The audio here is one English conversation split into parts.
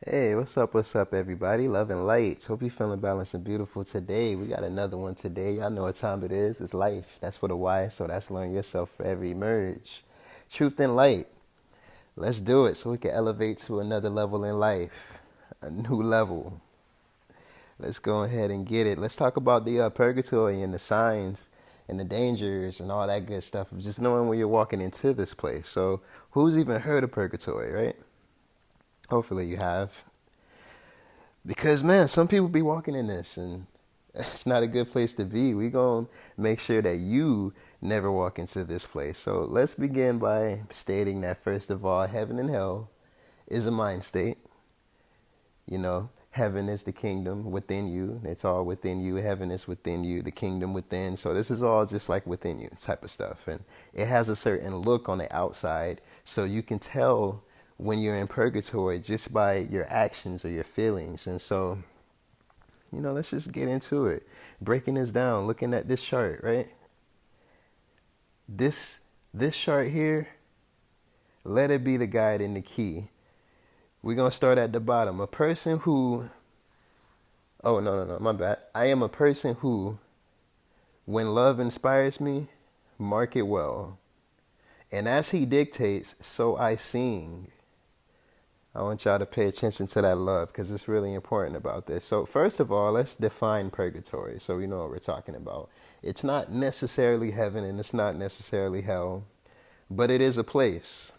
Hey, what's up, everybody? Love and light. Hope you're feeling balanced and beautiful today. We got another one today. Y'all know what time it is. It's life. That's for the why. So that's learn yourself forever emerge. Truth and light. Let's do it so we can elevate to another level in life. A new level. Let's go ahead and get it. Let's talk about the purgatory and the signs and the dangers and all that good stuff of just knowing when you're walking into this place. So, who's even heard of purgatory, right? Hopefully, you have. Because man, some people be walking in this and it's not a good place to be. We gonna make sure that you never walk into this place. So let's begin by stating that first of all, heaven and hell is a mind state. You know, heaven is the kingdom within you. It's all within you. Heaven is within you, the kingdom within. So this is all just like within you type of stuff. And it has a certain look on the outside. So you can tell when you're in purgatory just by your actions or your feelings. And so, let's just get into it. Breaking this down, looking at this chart, right? This chart here, let it be the guide and the key. We're going to start at the bottom. A person who, oh, no, my bad. I am a person who, when love inspires me, mark it well. And as he dictates, so I sing. I want y'all to pay attention to that love because it's really important about this. So first of all, let's define purgatory so we know what we're talking about. It's not necessarily heaven and it's not necessarily hell, but it is a place.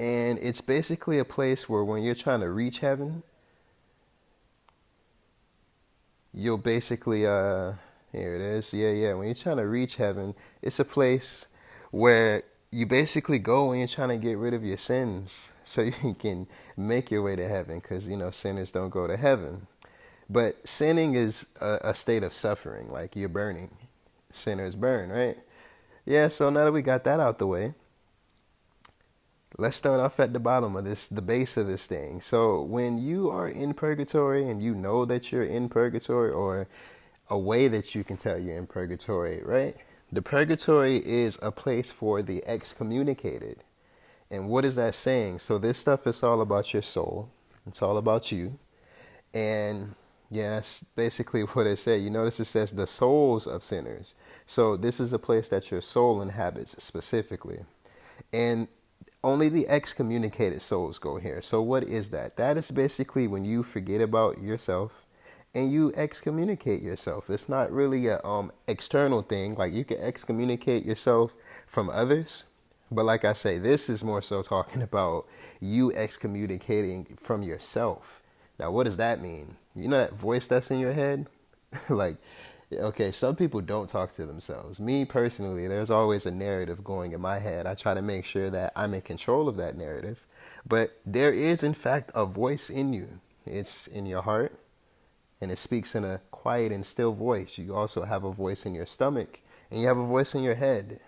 And it's basically a place where when you're trying to reach heaven, you'll basically, here it is. Yeah. When you're trying to reach heaven, it's a place where you basically go when you're trying to get rid of your sins so you can make your way to heaven because, sinners don't go to heaven. But sinning is a state of suffering, like you're burning. Sinners burn, right? Yeah, so now that we got that out the way, let's start off at the bottom of this, the base of this thing. So when you are in purgatory and you know that you're in purgatory or a way that you can tell you're in purgatory, right? The purgatory is a place for the excommunicated. And what is that saying? So this stuff is all about your soul. It's all about you. And yeah, that's basically what it said. You notice it says the souls of sinners. So this is a place that your soul inhabits specifically. And only the excommunicated souls go here. So what is that? That is basically when you forget about yourself and you excommunicate yourself. It's not really a external thing. Like you can excommunicate yourself from others, but like I say, this is more so talking about you excommunicating from yourself. Now, what does that mean? You know that voice that's in your head? Like, okay, some people don't talk to themselves. Me personally, there's always a narrative going in my head. I try to make sure that I'm in control of that narrative. But there is, in fact, a voice in you. It's in your heart, and it speaks in a quiet and still voice. You also have a voice in your stomach, and you have a voice in your head.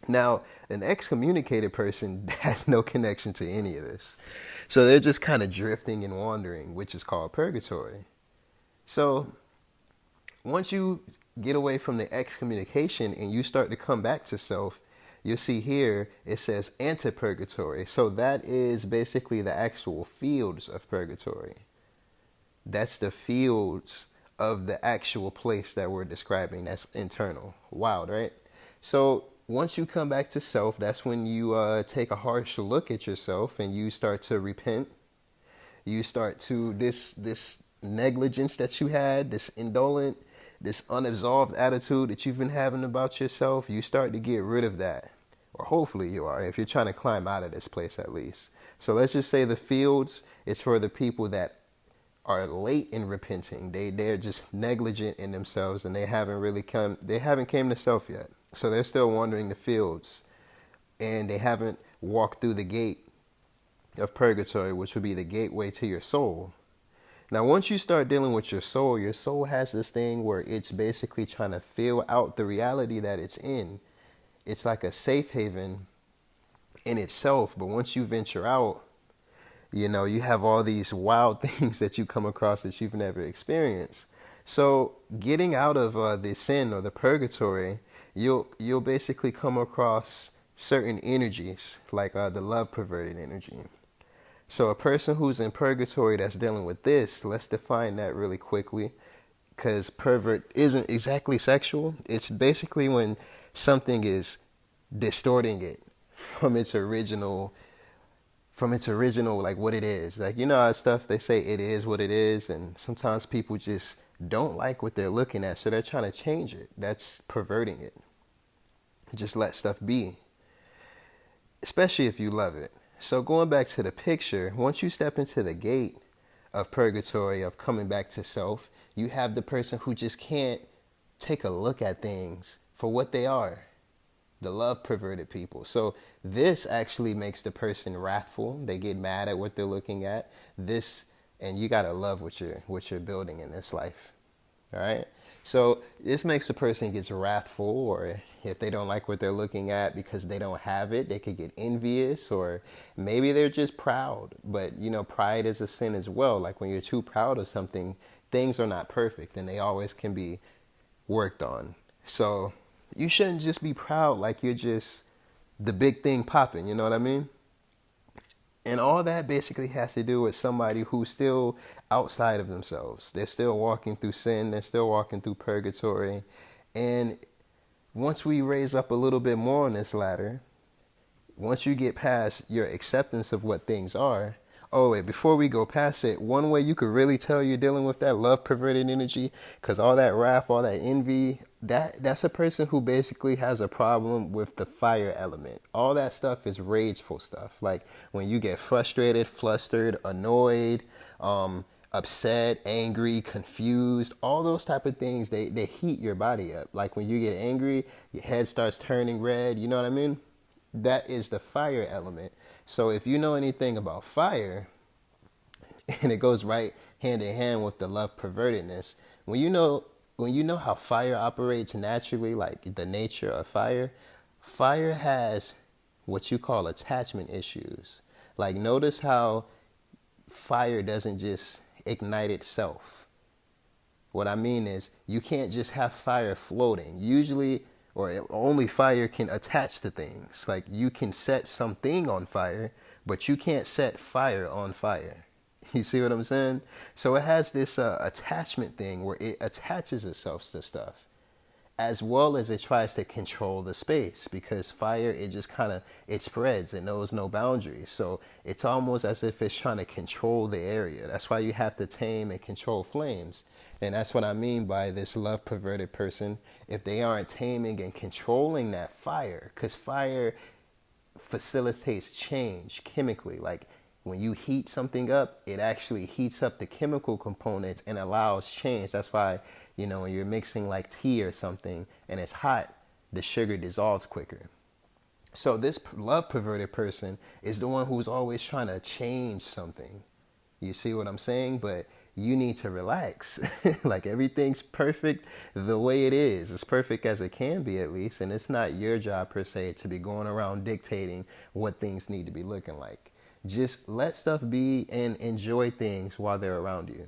Now, an excommunicated person has no connection to any of this. So they're just kind of drifting and wandering, which is called purgatory. So once you get away from the excommunication and you start to come back to self, you'll see here it says anti-purgatory. So that is basically the actual fields of purgatory. That's the fields of the actual place that we're describing. That's internal. Wild, right? So once you come back to self, that's when you take a harsh look at yourself and you start to repent. You start to this negligence that you had, this indolent, this unabsolved attitude that you've been having about yourself. You start to get rid of that, or hopefully you are, if you're trying to climb out of this place at least. So let's just say the fields is for the people that are late in repenting. They're just negligent in themselves and they haven't came to self yet. So they're still wandering the fields and they haven't walked through the gate of purgatory, which would be the gateway to your soul. Now, once you start dealing with your soul has this thing where it's basically trying to feel out the reality that it's in. It's like a safe haven in itself. But once you venture out, you have all these wild things that you come across that you've never experienced. So getting out of the sin or the purgatory, you'll basically come across certain energies like the love perverted energy. So a person who's in purgatory that's dealing with this, let's define that really quickly, because pervert isn't exactly sexual. It's basically when something is distorting it from its original like what it is. Like, you know how stuff they say it is what it is, and sometimes people just don't like what they're looking at, so they're trying to change it. That's perverting it. Just let stuff be, especially if you love it. So going back to the picture, once you step into the gate of purgatory, of coming back to self, you have the person who just can't take a look at things for what they are, the love perverted people. So this actually makes the person wrathful. They get mad at what they're looking at. This, and you gotta love what you're building in this life. All right. So this makes the person gets wrathful, or if they don't like what they're looking at because they don't have it, they could get envious, or maybe they're just proud. But you know, pride is a sin as well. Like when you're too proud of something, things are not perfect, and they always can be worked on. So you shouldn't just be proud like you're just the big thing popping, you know what I mean? And all that basically has to do with somebody who's still outside of themselves. They're still walking through sin, they're still walking through purgatory. And once we raise up a little bit more on this ladder, once you get past your acceptance of what things are, oh wait, before we go past it, one way you could really tell you're dealing with that love perverted energy, because all that wrath, all that envy, that's a person who basically has a problem with the fire element. All that stuff is rageful stuff. Like when you get frustrated, flustered, annoyed, upset, angry, confused, all those type of things, they heat your body up. Like when you get angry, your head starts turning red, you know what I mean? That is the fire element. So if you know anything about fire, and it goes right hand in hand with the love pervertedness, when you know how fire operates naturally, like the nature of fire, fire has what you call attachment issues. Like notice how fire doesn't just ignite itself. What I mean is you can't just have fire floating. Usually, or only fire can attach to things. Like you can set something on fire, but you can't set fire on fire. You see what I'm saying? So it has this attachment thing where it attaches itself to stuff, as well as it tries to control the space, because fire, it just kind of, it spreads, it knows no boundaries. So it's almost as if it's trying to control the area. That's why you have to tame and control flames. And that's what I mean by this love perverted person. If they aren't taming and controlling that fire, because fire facilitates change chemically. Like when you heat something up, it actually heats up the chemical components and allows change. That's why, you know, when you're mixing like tea or something and it's hot, the sugar dissolves quicker. So this love perverted person is the one who's always trying to change something. You see what I'm saying? But you need to relax. Like everything's perfect the way it is. It's perfect as it can be, at least. And it's not your job per se to be going around dictating what things need to be looking like. Just let stuff be and enjoy things while they're around you.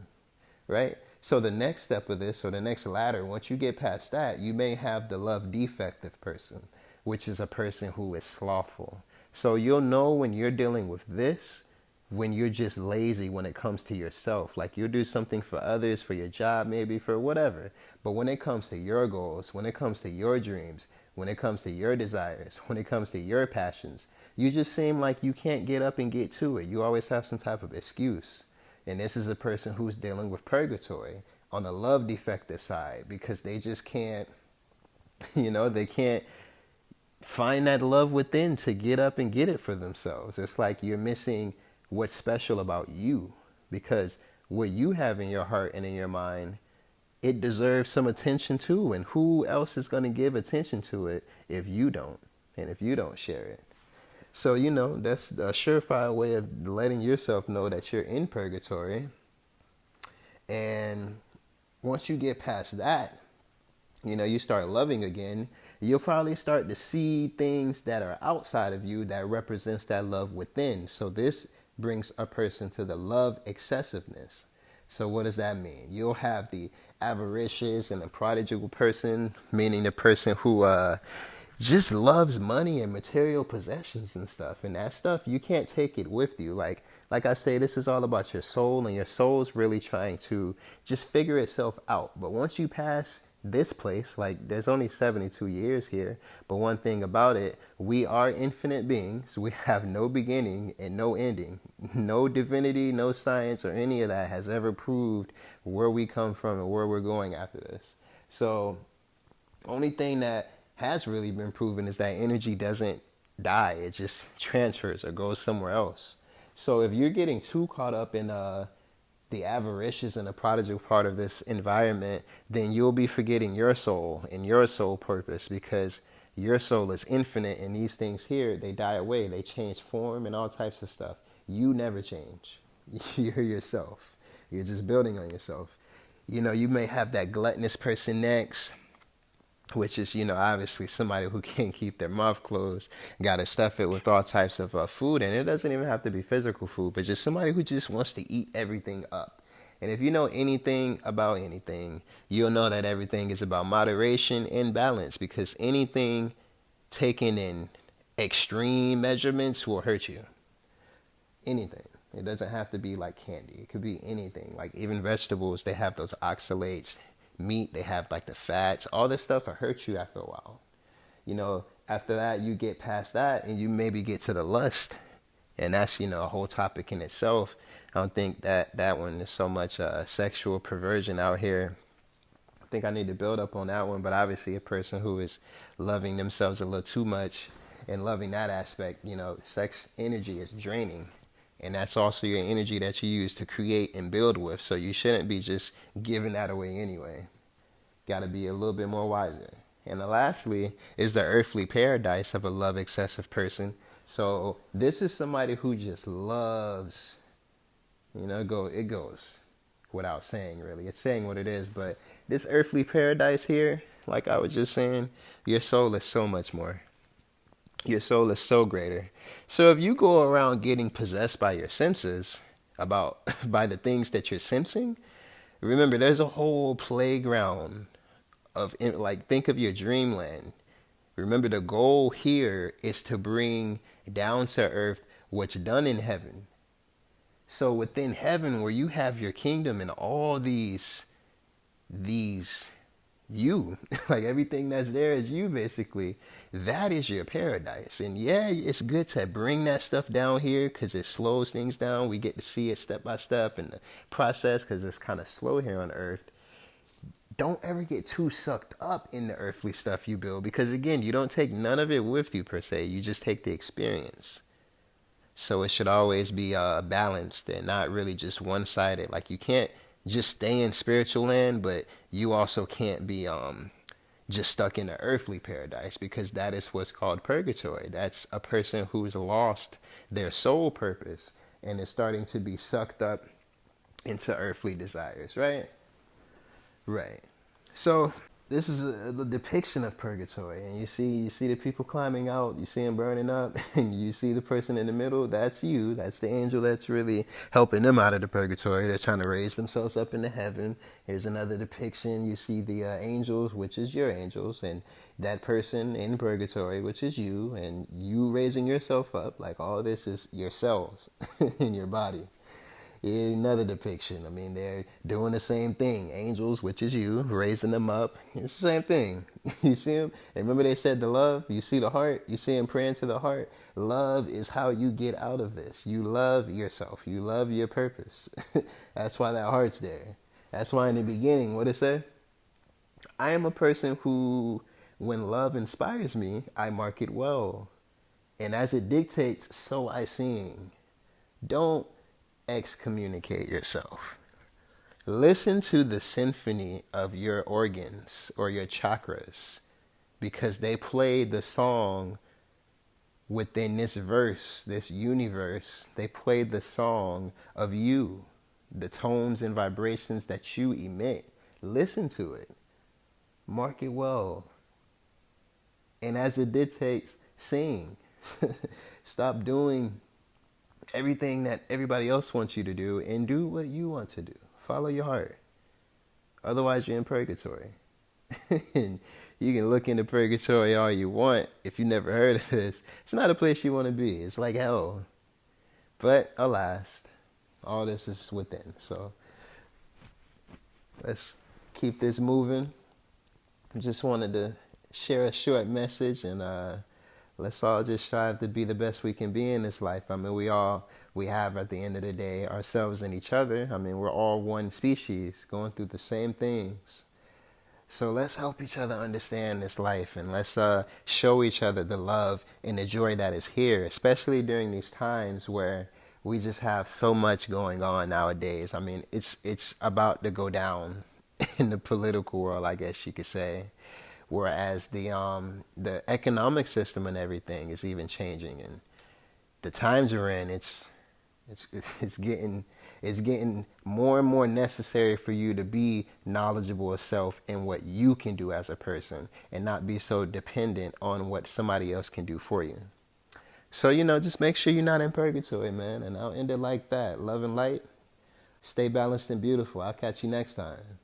Right? So the next step of this, or the next ladder, once you get past that, you may have the love defective person, which is a person who is slothful. So you'll know when you're dealing with this, when you're just lazy when it comes to yourself. Like you'll do something for others, for your job, maybe for whatever. But when it comes to your goals, when it comes to your dreams, when it comes to your desires, when it comes to your passions, you just seem like you can't get up and get to it. You always have some type of excuse. And this is a person who's dealing with purgatory on the love defective side, because they just can't, they can't find that love within to get up and get it for themselves. It's like you're missing what's special about you, because what you have in your heart and in your mind, it deserves some attention too. And who else is going to give attention to it if you don't, and if you don't share it? So, that's a surefire way of letting yourself know that you're in purgatory. And once you get past that, you start loving again, you'll probably start to see things that are outside of you that represents that love within. So this brings a person to the love excessiveness. So what does that mean? You'll have the avaricious and the prodigal person, meaning the person who just loves money and material possessions and stuff. And that stuff, you can't take it with you. Like like I say, this is all about your soul, and your soul's really trying to just figure itself out. But once you pass this place, like there's only 72 years here, but one thing about it, we are infinite beings. We have no beginning and no ending. No divinity, no science, or any of that has ever proved where we come from and where we're going after this. So only thing that has really been proven is that energy doesn't die. It just transfers or goes somewhere else. So if you're getting too caught up in the avaricious and the prodigal part of this environment, then you'll be forgetting your soul and your soul purpose, because your soul is infinite, and these things here, they die away. They change form and all types of stuff. You never change. You're yourself. You're just building on yourself. You may have that gluttonous person next, which is, obviously somebody who can't keep their mouth closed, got to stuff it with all types of food. And it doesn't even have to be physical food, but just somebody who just wants to eat everything up. And if you know anything about anything, you'll know that everything is about moderation and balance, because anything taken in extreme measurements will hurt you. Anything. It doesn't have to be like candy. It could be anything. Like even vegetables, they have those oxalates. Meat, they have like the fats. All this stuff will hurt you after a while. After that, you get past that and you maybe get to the lust. And that's, a whole topic in itself. I don't think that one is so much sexual perversion out here. I think I need to build up on that one. But obviously a person who is loving themselves a little too much and loving that aspect, sex energy is draining. And that's also your energy that you use to create and build with. So you shouldn't be just giving that away anyway. Got to be a little bit more wiser. And then lastly is the earthly paradise of a love excessive person. So this is somebody who just loves, it goes without saying really. It's saying what it is. But this earthly paradise here, like I was just saying, your soul is so much more. Your soul is so greater. So if you go around getting possessed by your senses, by the things that you're sensing, remember there's a whole playground of, like, think of your dreamland. Remember the goal here is to bring down to earth what's done in heaven. So within heaven, where you have your kingdom and all these you, like everything that's there is you basically, that is your paradise. And yeah, it's good to bring that stuff down here because it slows things down. We get to see it step by step in the process because it's kind of slow here on earth. Don't ever get too sucked up in the earthly stuff you build, because again, you don't take none of it with you per se. You just take the experience. So it should always be balanced and not really just one-sided. Like you can't just stay in spiritual land, but you also can't be just stuck in the earthly paradise, because that is what's called purgatory. That's a person who's lost their soul purpose and is starting to be sucked up into earthly desires, right? Right. So this is a depiction of purgatory, and you see the people climbing out, you see them burning up, and you see the person in the middle. That's you. That's the angel that's really helping them out of the purgatory. They're trying to raise themselves up into heaven. Here's another depiction. You see the angels, which is your angels, and that person in purgatory, which is you, and you raising yourself up. Like all this is your cells in your body. Another depiction. I mean, they're doing the same thing. Angels, which is you, raising them up. It's the same thing. You see them? And remember they said the love? You see the heart? You see them praying to the heart? Love is how you get out of this. You love yourself. You love your purpose. That's why that heart's there. That's why in the beginning, what it said? I am a person who, when love inspires me, I mark it well. And as it dictates, so I sing. Don't excommunicate yourself. Listen to the symphony of your organs or your chakras, because they play the song within this verse, this universe. They play the song of you, the tones and vibrations that you emit. Listen to it. Mark it well. And as it dictates, sing. Stop doing everything that everybody else wants you to do and do what you want to do. Follow your heart. Otherwise, you're in purgatory. And you can look into purgatory all you want. If you never heard of this, it's not a place you want to be. It's like hell. But alas, all this is within. So let's keep this moving. Just wanted to share a short message, and let's all just strive to be the best we can be in this life. I mean, we have at the end of the day ourselves and each other. I mean, we're all one species going through the same things. So let's help each other understand this life, and let's show each other the love and the joy that is here, especially during these times where we just have so much going on nowadays. I mean, it's about to go down in the political world, I guess you could say. Whereas the economic system and everything is even changing, and the times we're in, it's getting more and more necessary for you to be knowledgeable of self and what you can do as a person, and not be so dependent on what somebody else can do for you. So, just make sure you're not in purgatory, man. And I'll end it like that. Love and light. Stay balanced and beautiful. I'll catch you next time.